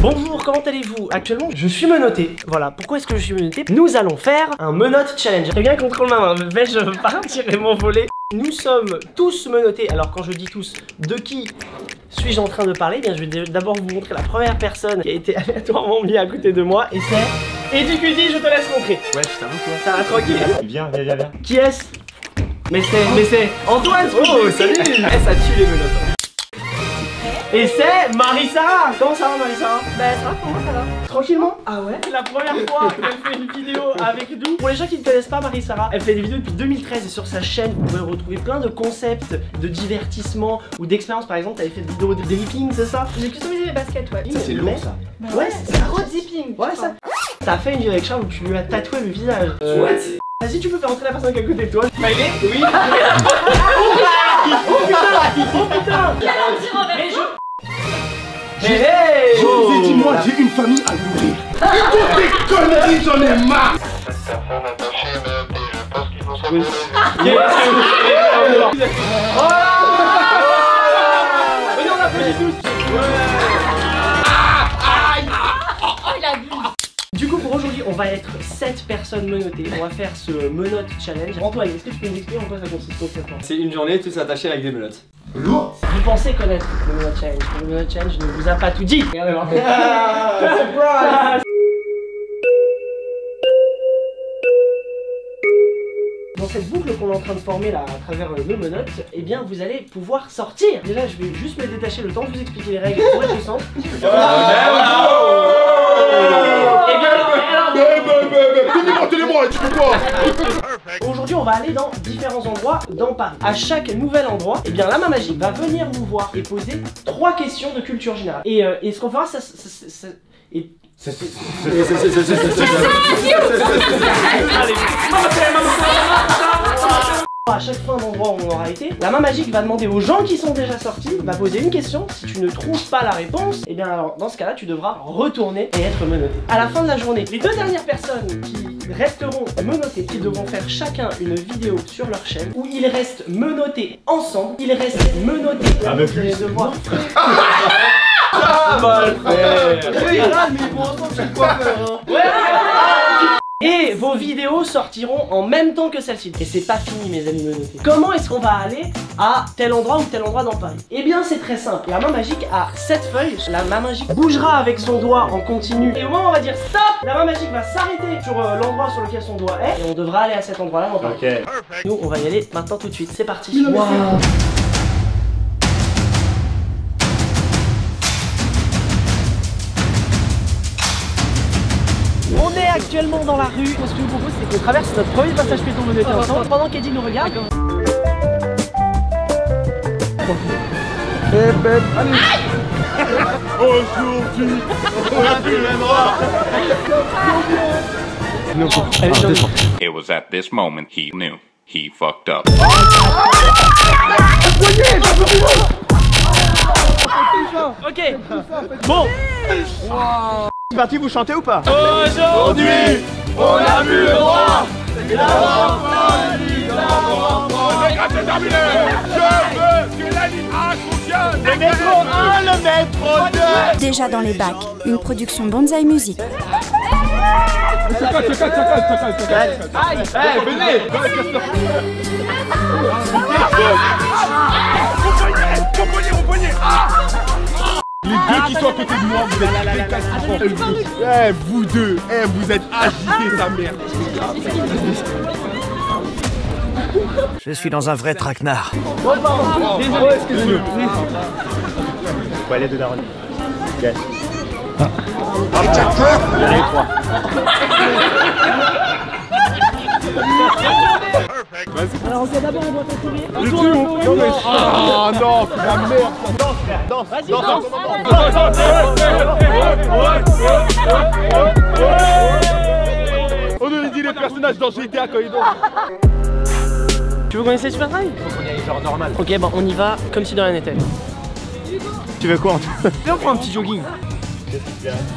Bonjour, comment allez-vous? Actuellement, je suis menotté. Voilà, pourquoi est-ce que je suis menotté? Nous allons faire un menottes challenge. Très bien, contrôle ma main, mais je veux pas tirer mon volet. Nous sommes tous menottés. Alors quand je dis tous, de qui suis-je en train de parler? Bien, je vais d'abord vous montrer la première personne qui a été aléatoirement mise à côté de moi. Et c'est Educuti, je te laisse montrer. Ouais, je t'avoue toi. Ça va tranquille. Viens. Qui est-ce? Mais c'est Antoine. Oh, salut. Ça tue les menottes. Et c'est Marie-Sara. Comment ça va, Marie-Sara? Bah ça va, pour moi ça va. Tranquillement. Ah ouais? La première fois qu'elle fait une vidéo avec nous. Pour les gens qui ne connaissent pas Marie-Sara, elle fait des vidéos depuis 2013 et sur sa chaîne vous pouvez retrouver plein de concepts de divertissement ou d'expérience. Par exemple, elle avait fait des vidéos de dripping, c'est ça? J'ai customisé mes baskets, ouais. Ça c'est lourd ça. Bah Ouais, c'est un gros zipping. Ouais, ça. T'as fait une vidéo avec Charles où tu lui as tatoué le visage. What? Vas-y, tu peux faire entrer la personne qui est à côté de toi. Smiley? Oui. Oh putain. Il a un petit revers. Mais hey! Je vous ai dit, moi j'ai une famille à nourrir. Et toutes tes conneries, j'en ai marre. Cette personne attachée me dit, je pense qu'il faut s'en Oui. aller. Mais non, on applaudit tous. Oh il a bu. Du coup, pour aujourd'hui, on va être 7 personnes menottées. On va faire ce menottes challenge. Antoine, est-ce que tu peux nous expliquer en quoi ça consiste concrètement? C'est une journée tous attachés avec des menottes. Lourd. Vous pensez connaître le menottes challenge. Le menottes challenge ne vous a pas tout dit. Regardez voir. Surprise. Dans cette boucle qu'on est en train de former là à travers nos menottes, eh bien vous allez pouvoir sortir. Déjà, je vais juste me détacher le temps de vous expliquer les règles pour être puissant. Tenez-moi, tu peux quoi? Aujourd'hui, on va aller dans différents endroits dans Paris. À chaque nouvel endroit, eh bien la main magique va venir vous voir et poser 3 questions de culture générale. Et ce qu'on fera, à chaque fin d'endroit où on aura été, la main magique va demander aux gens qui sont déjà sortis, va poser une question. Si tu ne trouves pas la réponse, et bien alors dans ce cas-là, tu devras retourner et être menotté. À la fin de la journée, les 2 dernières personnes qui resteront menottées, qui devront faire chacun une vidéo sur leur chaîne où ils restent menottés ensemble. Ils restent menottés. Ah, mais vous allez devoir. Ça va le faire. Mais pour autant, c'est quoi faire, Et vos vidéos sortiront en même temps que celle-ci. Et c'est pas fini, mes amis menottés. Comment est-ce qu'on va aller à tel endroit ou tel endroit dans Paris? Eh bien c'est très simple. La main magique a 7 feuilles. La main magique bougera avec son doigt en continu. Et au moment où on va dire stop, la main magique va s'arrêter sur l'endroit sur lequel son doigt est. Et on devra aller à cet endroit-là dans Paris. Ok. Nous on va y aller maintenant tout de suite. C'est parti. Wow. On est actuellement dans la rue. Ce que je vous propose, c'est qu'on traverse notre premier passage piéton menotté ensemble pendant qu'Eddie nous regarde. Aujourd'hui, on a plus le même droit. It was at this moment he knew he fucked up. Ok. Bon. C'est parti, vous chantez ou pas? Aujourd'hui, on a plus le droit. C'est terminé. Je veux que la ligne A fonctionne. Le métro 1, le métro 2. Déjà dans les bacs, une production Bonsaï Music. Aïe. Venez. Mon poignet. Les deux qui sont à côté de moi, vous êtes récalcitrants. Vous deux, vous êtes agités, sa mère. Je suis dans un vrai traquenard. Désolé, excusez-nous. Faut aller de Daron. Yes. Allez, 3. Alors on d'abord on doit faire sourire. Ah non, c'est la merde. Danse. Vas-y, danse. On aurait dit les personnages dans GTA quand ils dansent. Tu veux qu'on essaie Super Drive? Faut qu'on y aille genre normal. Ok, bon on y va comme si de rien n'était. Tu veux quoi? Viens on prend un petit jogging.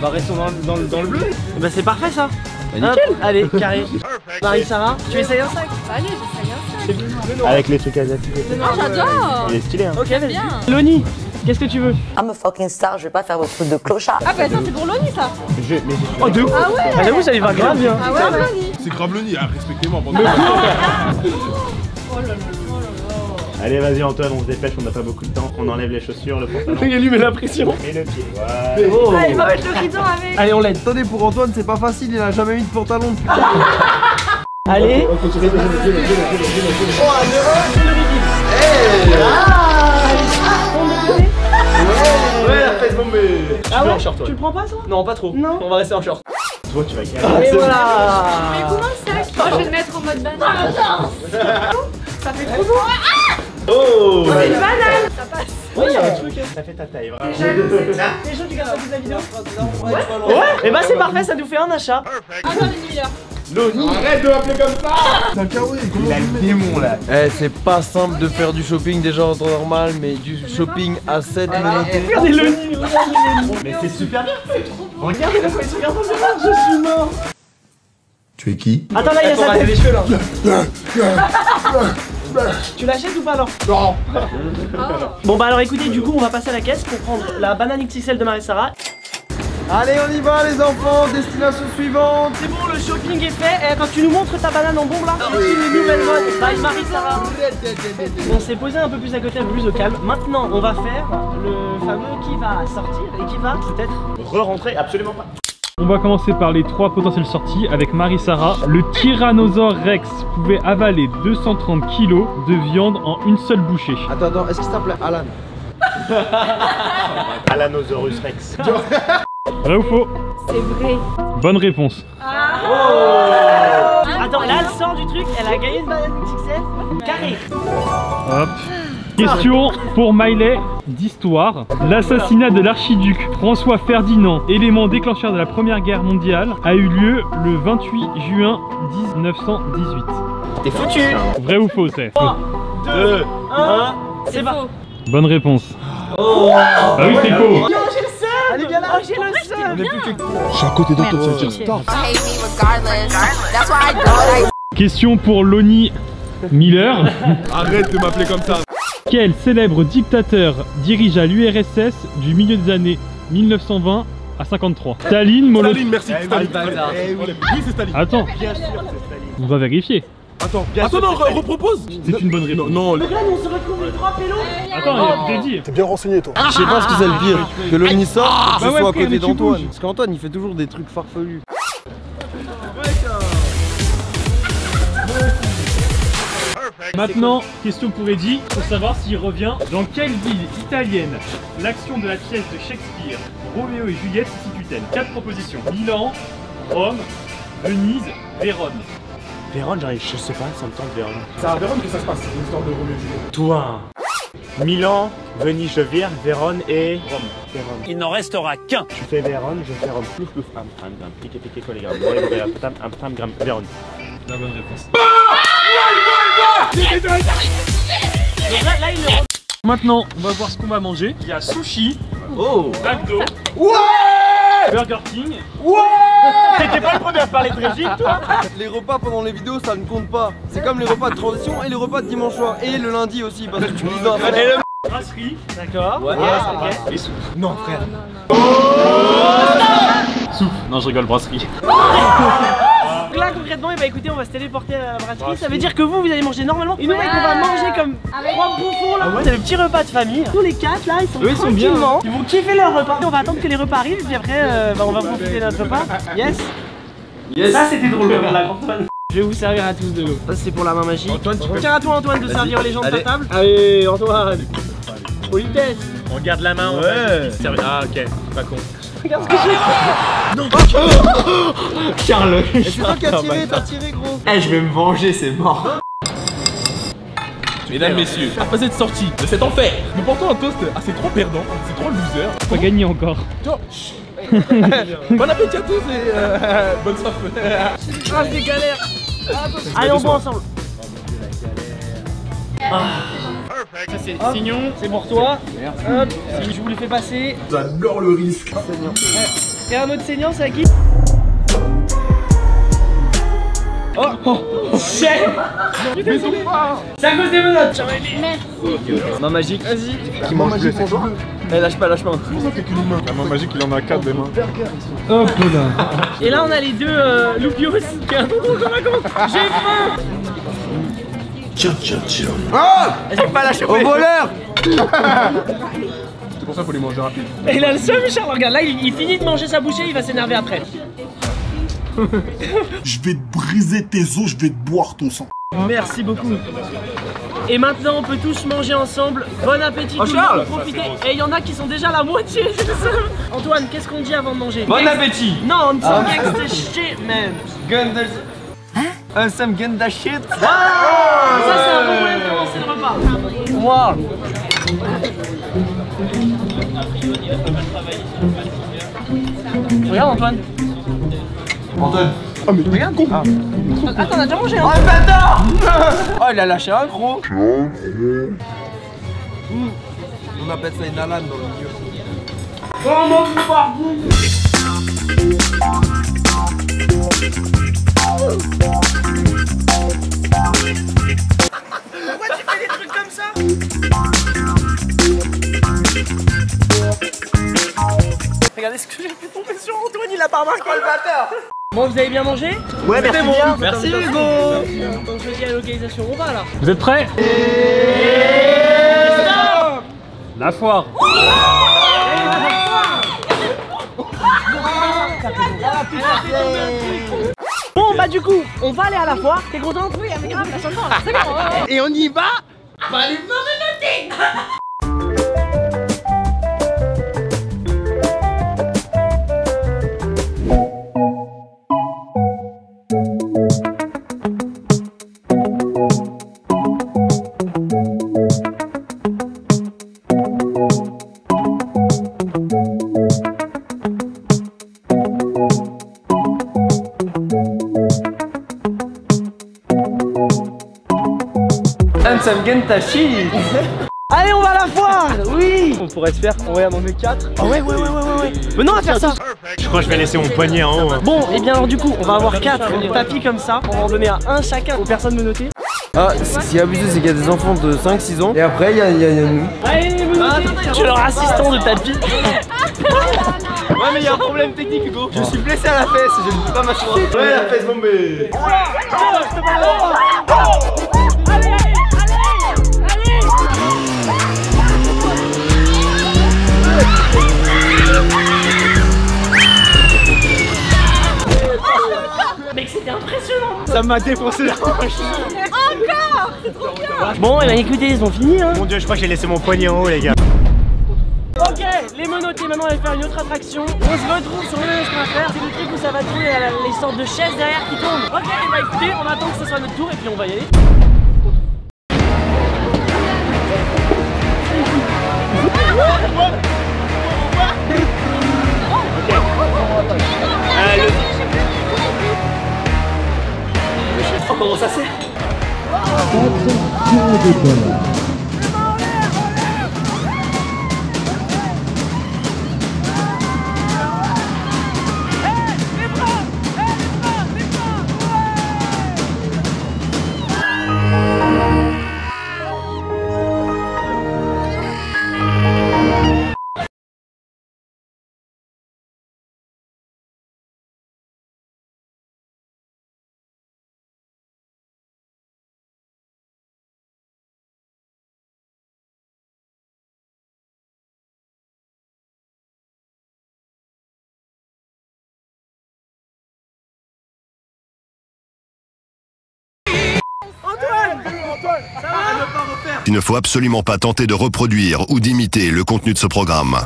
Bah restons dans le bleu. Bah c'est parfait ça. Bah, nickel. Hop, allez, carré. Marie-Sara, tu essayes un sac? Allez, j'essaye un sac. Avec les trucs asiatiques. Ah, j'adore. Il est stylé hein. Ok, vas-y. Bien. Loni, Qu'est-ce que tu veux? I'm a fucking star, je vais pas faire votre truc de clochard. Ah bah ça c'est pour l'ONU ça. Oh de ouf. Ah ouais. Ah j'avoue ça lui va grave bien. Ah ouais, l'ONU. C'est grave le nid, respectez-moi. Oh là là. Allez, vas-y Antoine, on se dépêche, on n'a pas beaucoup de temps. On enlève les chaussures, le pantalon. Il lui met la pression. Et le pied, voilà. Ah, il va mettre le rideau avec. Allez on l'aide. Attendez, pour Antoine, c'est pas facile, il a jamais mis de pantalon. Allez. Ouais, la fesse bombée. Ah ouais, tu le prends pas ça? Non pas trop. Non. On va rester en short. Toi, tu vas gagner. Et voilà. Mais comment ça? Moi je vais le mettre en mode banane. Ça fait trop beau. Oh! C'est une banane. Ça passe. Ouais, y'a un truc. Ça fait ta taille, vraiment. T'es chaud, tu gardes la vidéo? Ouais. Et bah c'est parfait, ça nous fait un achat. Attendez, Miller. Arrête de m'appeler comme ça. C'est un carreau, Il a le démon là. Eh, c'est pas simple de faire du shopping déjà en temps normal, mais du shopping à 7 minutes. Regardez le nid, regardez le nid. Mais c'est super bien. Regardez la face, regarde le ventre, je suis mort. Tu es qui? Attends là, il y a sa tête. Les cheveux là. Tu l'achètes ou pas alors? Non. Bon bah alors écoutez, du coup on va passer à la caisse pour prendre la banane XXL de Marie-Sara. Allez, on y va les enfants, destination suivante. C'est bon, le shopping est fait. Et attends, tu nous montres ta banane en bombe là? C'est une nouvelle mode by Marie-Sara. On s'est posé un peu plus à côté, un peu plus au calme. Maintenant, on va faire le fameux qui va sortir et qui va peut-être Re-rentrer, absolument pas. On va commencer par les 3 potentielles sorties avec Marie-Sara. Le Tyrannosaure Rex pouvait avaler 230 kg de viande en une seule bouchée. Attends, est-ce qu'il s'appelait Alan? Alanosaurus Rex. Vrai ou faux? C'est vrai. Bonne réponse. Attends, là elle sort du truc, elle a gagné une banane XXL carré. Hop. Question pour Miley d'histoire. L'assassinat de l'archiduc François Ferdinand, élément déclencheur de la Première Guerre mondiale, a eu lieu le 28 juin 1918. T'es foutu. Vrai ou faux, c'est? 3, 2, 1, c'est pas. Bonne réponse. Oh. Ah oui, c'est faux. Yo, j'ai le seum. Allez, viens là. Oh, j'ai le seum. Je suis à côté de toi, ça veut dire stop. Question pour Lonnie Miller. Arrête de m'appeler comme ça. Quel célèbre dictateur dirigea l'URSS du milieu des années 1920 à 53? Staline, Molotov. Staline, merci. Staline. Oui, c'est Staline. Attends, Bien sûr, c'est Staline. on va vérifier. Attends, non, repropose. C'est une bonne réponse. Non, Donc là, nous on se retrouve les 3 pélos. Attends, il a dit. T'es bien renseigné toi. Je sais pas ce que c'est le pire, que l'ONI sort, que Bah ce ouais, soit à frère, côté mais tu d'Antoine. bouges. Parce qu'Antoine il fait toujours des trucs farfelus. Maintenant, question pour Eddie, pour savoir s'il revient. Dans quelle ville italienne l'action de la pièce de Shakespeare, Roméo et Juliette, se situe-t-elle? 4 propositions. Milan, Rome, Venise, Vérone. Vérone, je sais pas, ça me tente Vérone. C'est à Vérone que ça se passe, l'histoire de Roméo et Juliette. Toi. Milan, Venise, je vire, Vérone et Rome. Vérone. Il n'en restera qu'un. Tu fais Vérone, je fais Rome. Plouf, plouf. Piqué, piqué, collé, gramme. Gramme. Vérone. La bonne réponse. Donc là, il est. Maintenant, on va voir ce qu'on va manger. Il y a sushi, McDo, Burger King. T'étais pas le premier à parler de régime, toi? Les repas pendant les vidéos ça ne compte pas. C'est comme les repas de transition et les repas de dimanche soir. Et le lundi aussi parce que tu utilises un palais. Brasserie. D'accord. Ouais, ok. et soupe. Non, frère. Soupe. Non, je rigole, brasserie. Donc là concrètement, et bah écoutez, on va se téléporter à la brasserie. Ça veut dire que vous allez manger normalement. Et nous mec, on va manger comme 3 bouffons là. C'est le petit repas de famille. Tous les 4 là, ils sont tranquillement. Ils vont kiffer leur repas. On va attendre que les repas arrivent, puis après on va profiter de notre repas. Yes. Ça c'était drôle là, Antoine. Je vais vous servir à tous de l'eau. Ça c'est pour la main magique. Tiens à toi Antoine de servir les gens de ta table. Allez Antoine. Politesse. On garde la main, ouais. Ah, ok, pas con. Regarde ce que j'ai. Non. Charles. C'est toi qui as tiré, t'as tiré gros. Eh, je vais me venger, c'est mort. Mesdames, messieurs, après cette sortie de cet enfer, nous portons un toast à ces 3 perdants, ces 3 losers. Pas gagné encore. Bon appétit à tous et bonne soif. Ah, c'est galère. Allez, on boit ensemble. Ça c'est Signon. C'est pour toi. Hop, si je vous les fais passer. J'adore le risque. Et un autre saignant, c'est à qui? Oh, chef. C'est à cause des menottes. Main magique. Vas-y. Qui mange bleu, c'est toi? Eh, lâche pas, lâche pas. T'es qu'une main. La main magique, il en a 4 des mains. Hop là. Et là on a les deux Loupios qui attendent qu'on raconte. J'ai faim. Ah, elle pas lâcher au voleur. C'est pour ça qu'il faut les manger rapide. Et là le seul Charles, regarde, là il finit de manger sa bouchée, il va s'énerver après. Je vais te briser tes os, je vais te boire ton sang. Merci beaucoup. Et maintenant on peut tous manger ensemble. Bon appétit, tout le monde, profitez. Et il y en a qui sont déjà à la moitié, c'est ça. Antoine, qu'est-ce qu'on dit avant de manger? Bon appétit. Non, on dit gangsta shit, man. Gun de... Some gun de shit. Ça c'est un bon moyen de commencer le repas. Wow. Regarde Antoine. Antoine. Oh mais regarde con. Ah t'en as déjà mangé hein. Oh le bâtard. Oh il a lâché un gros. On appelle ça une alane dans le milieu. Pourquoi tu fais des trucs comme ça? Regardez ce que j'ai fait tomber sur Antoine, il a pas remarqué. Oh le bâtard. Bon, vous avez bien mangé? Ouais, merci bien. Merci Hugo. On choisit la localisation, on va là. Vous êtes prêts? La foire. Bon bah du coup, on va aller à la foire. T'es contente? Oui, mais grave, la chanson, c'est bon. Et on y va. Bah allez, noter. Allez, on va à la foire. Oui. On pourrait se faire, on va en emmener 4. Ah ouais. Venons, on va faire ça. Je crois que je vais laisser mon poignet en haut. Bon, et bien alors du coup, on va avoir 4 tapis comme ça. On va en donner à un chacun aux personnes menottées. Ah, ce qui est abusé, c'est qu'il y a des enfants de 5-6 ans. Et après, il y a nous. Allez, les menottés. Tu es leur assistant de tapis. Ouais, mais il y a un problème technique, Hugo. Je suis blessé à la fesse, je ne peux pas m'asseoir. Ouais, la fesse bombée. Mec, c'était impressionnant. Ça m'a défoncé la hanche. Encore. C'est trop bien. Bon, et bah écoutez, ils ont fini hein. Mon dieu, je crois que j'ai laissé mon poignet en haut, les gars. Ok, les menottés, maintenant on va faire une autre attraction. On se retrouve sur le ce qu'on va faire. C'est le truc où ça va tourner, les sortes de chaises derrière qui tournent. Ok, et bah écoutez, on attend que ce soit notre tour et puis on va y aller. Oh, comment ça c'est? Il ne faut absolument pas tenter de reproduire ou d'imiter le contenu de ce programme.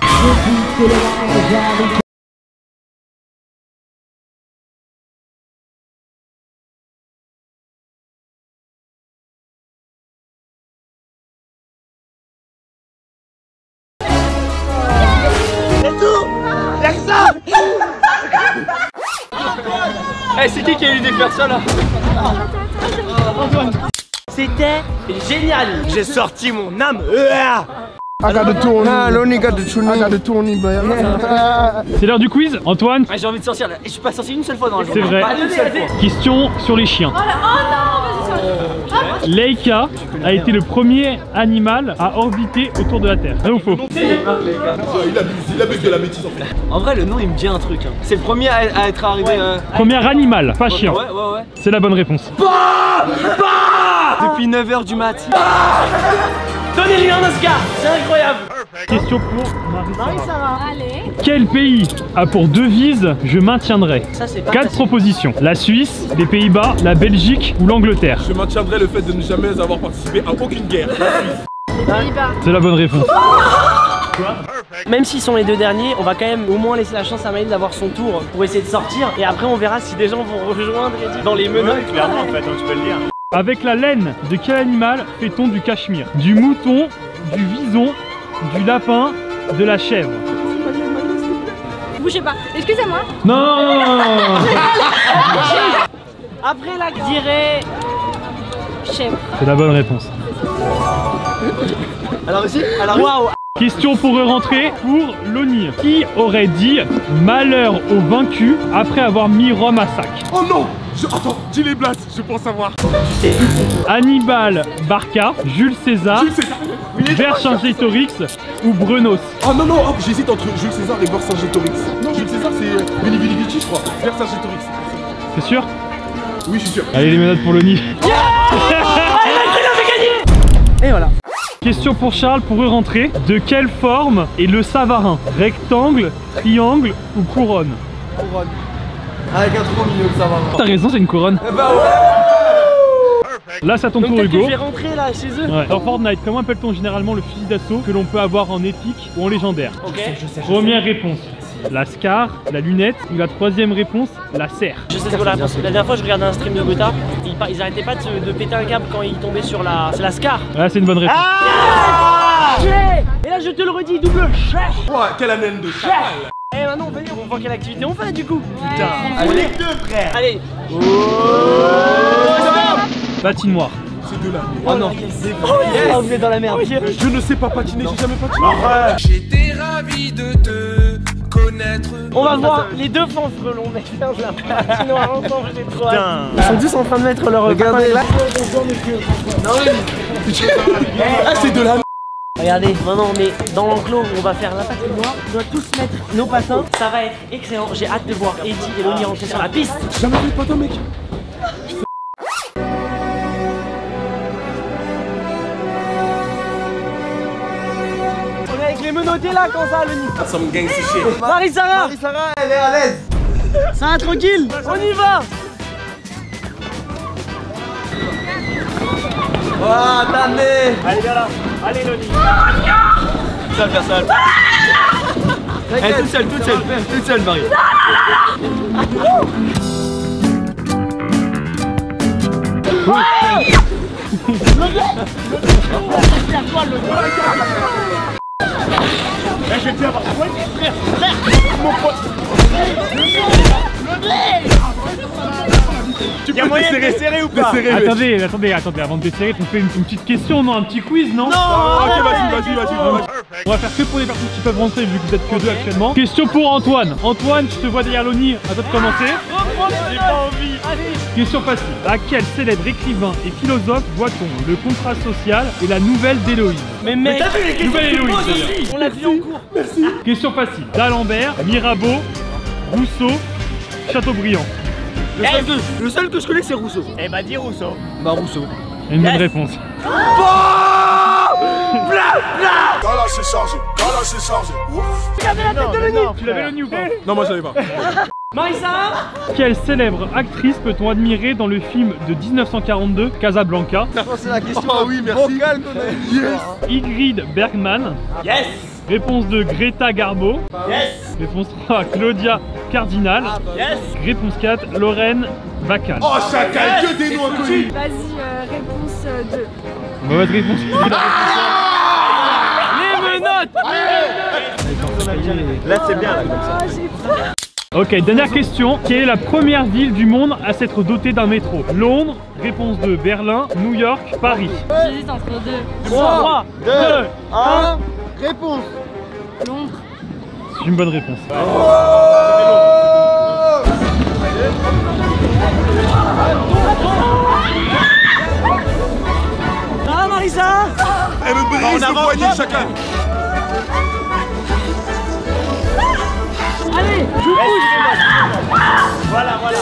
Eh, c'est qui a eu l'idée de faire ça là? C'était génial. J'ai sorti mon âme. I got the Tony. Ah, Lonnie got the Tony. I got the Tony, boy. C'est l'heure du quiz. Antoine, Ah, j'ai envie de sortir là. Je suis pas sorti une seule fois dans le c'est vrai. Question sur les chiens. Oh non, vas-y, sors. Leica a été le premier animal à orbiter autour de la Terre. Vrai ou faux? Il abuse de la bêtise en fait. En vrai, le nom il me dit un truc. Hein. C'est le premier à être arrivé. Premier animal, pas chien. Ouais. C'est la bonne réponse. Depuis 9h du mat. Donnez-lui un Oscar, c'est incroyable. Question pour Marie-Sarah. Allez. Quel pays a pour devise je maintiendrai? Ça, c'est pas 4 facile. propositions. La Suisse, les Pays-Bas, la Belgique ou l'Angleterre? Je maintiendrai le fait de ne jamais avoir participé à aucune guerre. Les Pays-Bas. C'est la bonne réponse. Même s'ils sont les deux derniers, on va quand même au moins laisser la chance à Maël d'avoir son tour pour essayer de sortir. Et après, on verra si des gens vont rejoindre dans les menottes. Clairement en fait, donc tu peux le dire. Avec la laine de quel animal fait-on du cachemire? Du mouton, du vison, du lapin, de la chèvre? Bougez pas. Excusez-moi. Non. Après la je dirais Chèvre. C'est la bonne réponse. Alors ici, alors waouh. Question pour rentrer pour Loni. Qui aurait dit malheur aux vaincus après avoir mis Rome à sac? Oh non. Attends, dis les blasts, je pense savoir. Hannibal Barca, Jules César, Vercingétorix ou Brenos? Oh non, non, hop, j'hésite entre Jules César et Vercingétorix. Non, Jules César c'est Veni Vidi Vici, je crois. Vercingétorix. C'est sûr? Oui, je suis sûr. Allez, les menottes pour Loni. Et voilà. Question pour Charles pour rentrer. De quelle forme est le Savarin? Rectangle, triangle ou couronne? Couronne. Avec un trou au milieu, ça va. T'as raison, c'est une couronne. Bah ouais. Là, c'est à ton Donc tour, peut-être que Hugo. je vais rentrer là chez eux. Ouais. Dans Fortnite, comment appelle-t-on généralement le fusil d'assaut que l'on peut avoir en épique ou en légendaire? Ok. Première réponse, la Scar, la lunette, ou la troisième réponse, la serre. Je sais ce que la réponse. La dernière fois, je regardais un stream de Gotha. Ils arrêtaient pas de péter un câble quand ils tombaient sur la. C'est la Scar. Ah, c'est une bonne réponse. Et là, je te le redis, double chef. Ouais, quelle amène de chacal. Et maintenant, on va dire, on voit quelle activité on fait du coup. Putain. On est deux frères. Allez. Patinoire. C'est de là. Oh non. Oh, vous êtes dans la merde. Je ne sais pas patiner, j'ai jamais patiné. J'étais ravi de te connaître. On va voir les deux fanfrelons mec faire de la patinoire ensemble, j'ai trop hâte. Ils sont tous en train de mettre leur Regardez là. Ah, c'est de la. Regardez, maintenant on est dans l'enclos où on va faire la patinoire. On doit tous mettre nos patins. Ça va être excellent. J'ai hâte de voir Eddie et Loni rentrer sur la piste. J'ai jamais vu de patin, mec. On est avec les menottés là, quand ça, Loni? Some gangster shit. Marie-Sarah, Marie-Sarah, elle est à l'aise. ça va tranquille. On y va. Oh, attendez. Allez, viens là. Allez, Loni. Seule personne. Elle est toute seule, Marie. Je vais te faire avoir. Mon pote. Tu peux te serrer ou pas? Attendez, avant de desserrer, on fait une petite question, non? Un petit quiz, non? Ok, vas-y. On va faire que pour les personnes qui peuvent rentrer vu que vous êtes que deux actuellement. Question pour Antoine. Antoine, je te vois derrière Loni, à toi de commencer. J'ai pas envie. Allez. Question facile. À quel célèbre écrivain et philosophe voit-on le contrat social et la nouvelle d'Héloïse? Mais mec, t'as vu les questions nouvelle que tu Héloïse poses d'ailleurs. aussi. On l'a vu en cours. Question facile. D'Alembert, Mirabeau, Rousseau, Chateaubriand. Le seul que je connais, c'est Rousseau. Eh bah dis Rousseau. Bah, Rousseau. Une bonne réponse. Là, c'est chargé. Regardez la tête de Loni. Tu l'avais Loni ou pas? Non, moi je l'avais pas. Marie-Sarah. Quelle célèbre actrice peut-on admirer dans le film de 1942, Casablanca? C'est la question oui, merci. vocale qu'on a. Yes. Ingrid Bergman. Yes. Réponse 2, Greta Garbo. Yes. Réponse 3, Claudia Cardinal. Yes. Réponse 4, Lorraine Bacall. Oh, chacal, que des noms inconnus. Vas-y, réponse 2. Mauvaise réponse. Les menottes. Là, c'est bien, là, comme ça. Oh, j'ai peur. Ok, dernière question. Quelle est la première ville du monde à s'être dotée d'un métro? Londres, réponse 2, Berlin, New York, Paris. J'hésite entre deux. 3, 2, 1. Réponse. Londres. C'est une bonne réponse. Ah Marissa. Elle me brise le poignet chacun. Allez, je vous pousse. Voilà, voilà.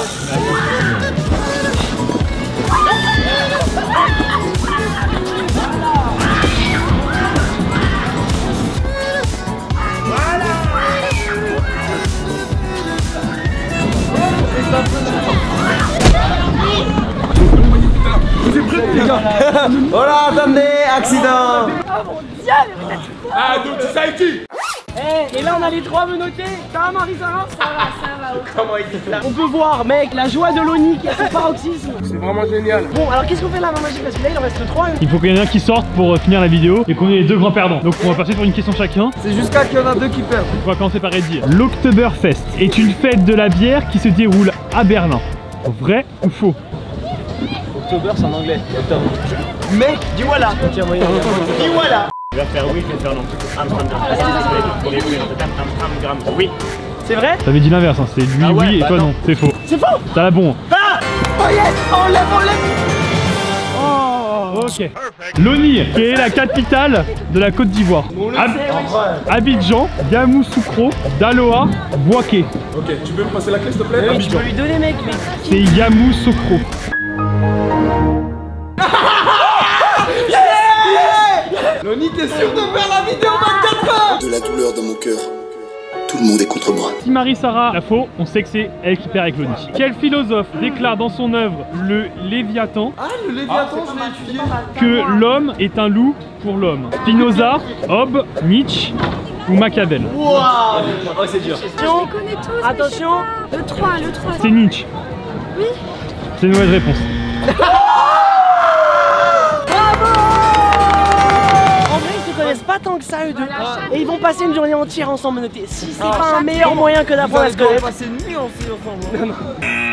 Vous êtes prêts les gars? Voilà, attendez, accident. Ah, donc tu sais qui? Et là on a les 3 menottés. Ça va Marissa? Ça va. Comment il dit ça? On peut voir mec la joie de Loni qui a son paroxysme. C'est vraiment génial. Bon alors qu'est-ce qu'on fait là main magique? Parce que là il en reste 3. Il faut qu'il y en ait un qui sorte pour finir la vidéo et qu'on ait les 2 grands perdants. Donc on va passer pour une question chacun. C'est jusqu'à qu'il y en a 2 qui perdent. On va commencer par Eddie. L'Oktoberfest est une fête de la bière qui se déroule à Berlin. Vrai ou faux? October c'est en anglais. Mais dis voilà. Dis voilà. Je vais faire oui, je vais faire non. Oui. C'est vrai? T'avais dit l'inverse, hein. C'était lui Ah ouais, oui et bah toi non. non. C'est faux. C'est faux? T'as la bon. Ah! Oh yes! On lève! Oh, ok. Loni, quelle est la capitale de la Côte d'Ivoire? Abidjan, Yamoussoukro, Daloa, Bouaké. Ok, tu peux me passer la clé s'il te plaît? Oui, tu peux lui donner mec mais... C'est Yamoussoukro. Loni, t'es sûr de faire la vidéo 24 heures? De la douleur dans mon cœur. Tout le monde est contre moi. Si Marie-Sara la faux, on sait que c'est elle qui perd avec Loni. Quel philosophe déclare dans son œuvre le Léviathan Ah, le Léviathan, je l'ai étudié. que l'homme est un loup pour l'homme? Spinoza, Hobbes, Nietzsche ou Machiavel? Waouh. Oh, c'est dur. Je les connais tous. Attention. Le 3. C'est Nietzsche. Oui. C'est une mauvaise réponse. En vrai ils se connaissent pas tant que ça eux deux. Et ils vont passer une journée entière ensemble menottés. Si c'est pas un meilleur moyen que d'apprendre à se connaître. passer une nuit ensemble.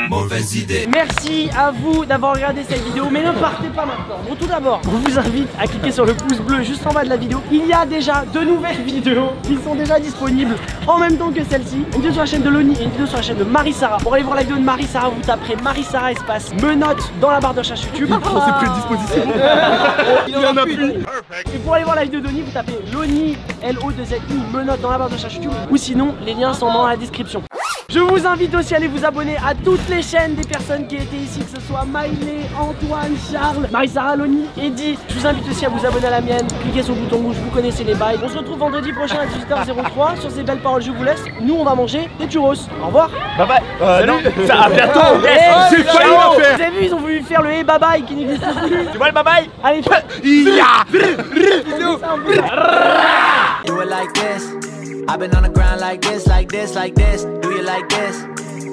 Mauvaise idée. Merci à vous d'avoir regardé cette vidéo, mais ne partez pas maintenant. Bon, tout d'abord, on vous invite à cliquer sur le pouce bleu juste en bas de la vidéo. Il y a déjà 2 nouvelles vidéos qui sont déjà disponibles en même temps que celle-ci. Une vidéo sur la chaîne de Loni et une vidéo sur la chaîne de Marie-Sara. Pour aller voir la vidéo de Marie-Sara, vous taperez Marie-Sara espace menottes dans la barre de recherche YouTube. C'est prédisposition. Il y en a plus. Et pour aller voir la vidéo de Loni, vous tapez Loni, L-O-2-Z-I, menottes dans la barre de recherche YouTube. Ou sinon, les liens sont dans la description. Je vous invite aussi à aller vous abonner à toutes les chaînes des personnes qui étaient ici, que ce soit Maïlé, Antoine, Charles, Marie-Sara, Loni, Eddie. Je vous invite aussi à vous abonner à la mienne, cliquez sur le bouton rouge, vous connaissez les bails. On se retrouve vendredi prochain à 18h03. Sur ces belles paroles, je vous laisse. Nous, on va manger des churros. Au revoir. Bye bye. Salut. Ça, à bientôt. J'ai failli la faire. Vous avez vu, ils ont voulu faire le hey bye bye qui n'existe plus. Tu vois le bye bye? Allez, Do it like this. I've been on the ground like this, like this, like this. Do you like this?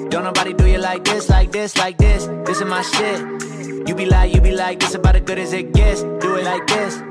Don't nobody do you like this, like this, like this. This is my shit. You be like, this about as good as it gets. Do it like this.